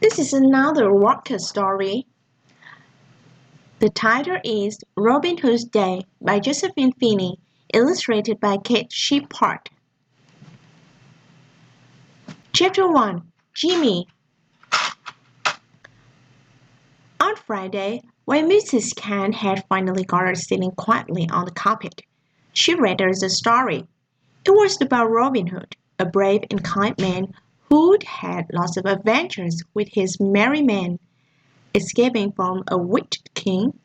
This is another Walker story. The title is Robin Hood's Day by Josephine Feeney, illustrated by Kate Shepherd. Chapter 1. Jimmy. On Friday, when Mrs. Khan had finally got her sitting quietly on the carpet, she read us a story. It was about Robin Hood, a brave and kind man who'd had lots of adventures with his merry men, escaping from a wicked king.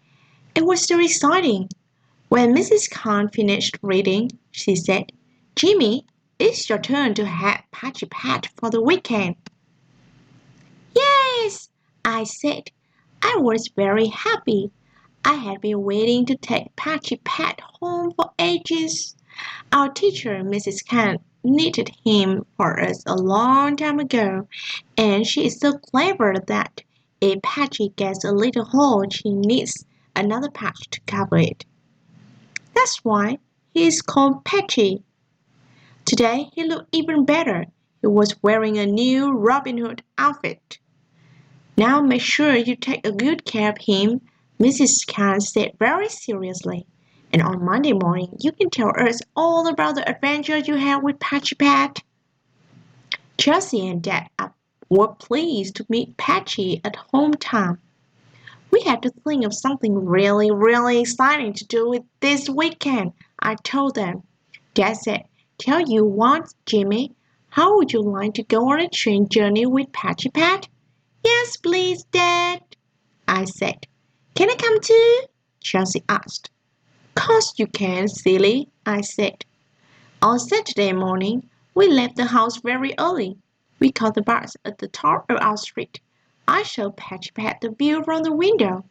It was so exciting. When Mrs. Khan finished reading, she said, "Jimmy, it's your turn to have Patchy Pat for the weekend." "Yes," I said. I was very happy. I had been waiting to take Patchy Pat home for ages. Our teacher, Mrs. Khan, knitted him for us a long time ago, and she is so clever that if Patchy gets a little hole, she knits another patch to cover it. That's why he is called Patchy. Today he looked even better. He was wearing a new Robin Hood outfit. "Now make sure you take a good care of him," Mrs. Khan said very seriously. "And on Monday morning you can tell us all about the adventure you had with Patchy Pat." Chelsea and Dad were pleased to meet Patchy at home time. "We have to think of something really, really exciting to do with this weekend," I told them. Dad said, "Tell you what, Jimmy, how would you like to go on a train journey with Patchy Pat?" "Yes, please, Dad," I said. "Can I come too?" Chelsea asked. "'Course you can, silly," I said. On Saturday morning, we left the house very early. We caught the bus at the top of our street. I showed Patchy Pat the view from the window.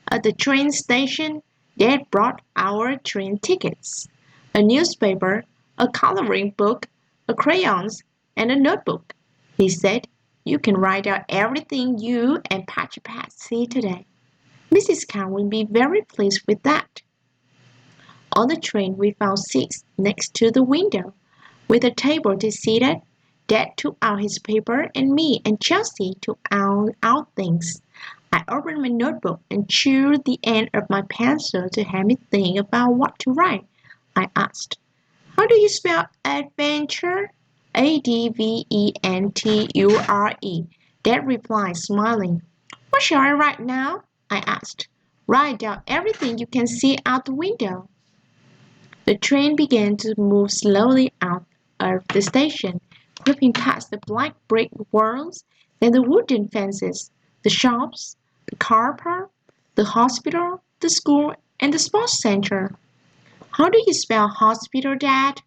At the train station, Dad brought our train tickets, a newspaper, a coloring book, a crayons, and a notebook. He said, "You can write out everything you and Patchy Pat see today." Mrs. Khan will be very pleased with that. On the train we found seats next to the window, with a table to sit at. Dad took out his paper and me and Chelsea took out our things. I opened my notebook and chewed the end of my pencil to help me think about what to write. I asked, "How do you spell adventure?" "Adventure." Dad replied, smiling. "What shall I write now?" I asked. "Write down everything you can see out the window." The train began to move slowly out of the station, creeping past the black brick walls, then the wooden fences, the shops, the car park, the hospital, the school, and the sports center. "How do you spell hospital, Dad?"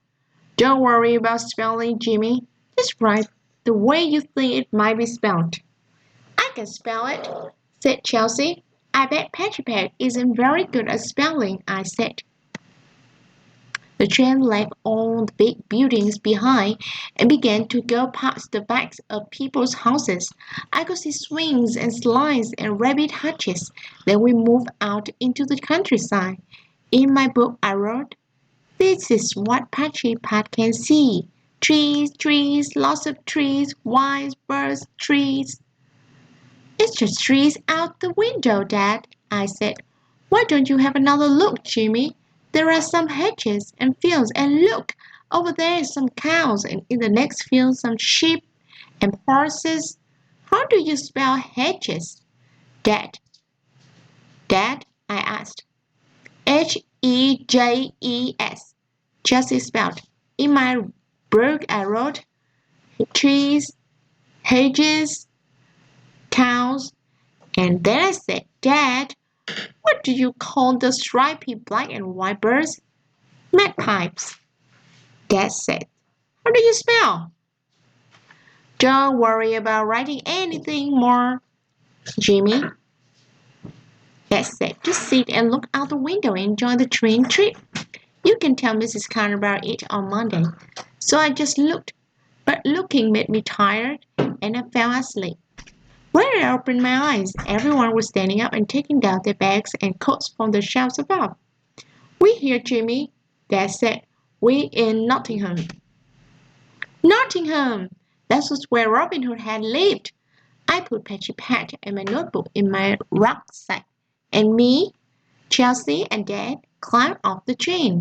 "Don't worry about spelling, Jimmy. Just write the way you think it might be spelled." "I can spell it," said Chelsea. "I bet Patchy Pat isn't very good at spelling," I said. The train left all the big buildings behind and began to go past the backs of people's houses. I could see swings and slides and rabbit hutches. Then we moved out into the countryside. In my book I wrote, "This is what Patchy Pat can see. Trees, trees, lots of trees, wise birds, trees." "It's just trees out the window, Dad," I said. "Why don't you have another look, Jimmy? There are some hedges and fields, and look, over there some cows, and in the next field some sheep and horses. How do you spell hedges, Dad?" "Dad?" I asked. "Hejes," Jessie spelled. In my book I wrote trees, hedges, cows, and then I said, "Dad, what do you call the stripy black and white birds?" "Magpies." Dad said, "How do you spell?" "Don't worry about writing anything more, Jimmy," Dad said. "Just sit and look out the window and enjoy the train trip. You can tell Mrs. Khan about it on Monday." So I just looked, but looking made me tired, and I fell asleep. When I opened my eyes, everyone was standing up and taking down their bags and coats from the shelves above. "We here, Jimmy," Dad said. "We in Nottingham." Nottingham! That was where Robin Hood had lived. I put Patchy Pat and my notebook in my rucksack, and me, Chelsea, and Dad climbed off the train.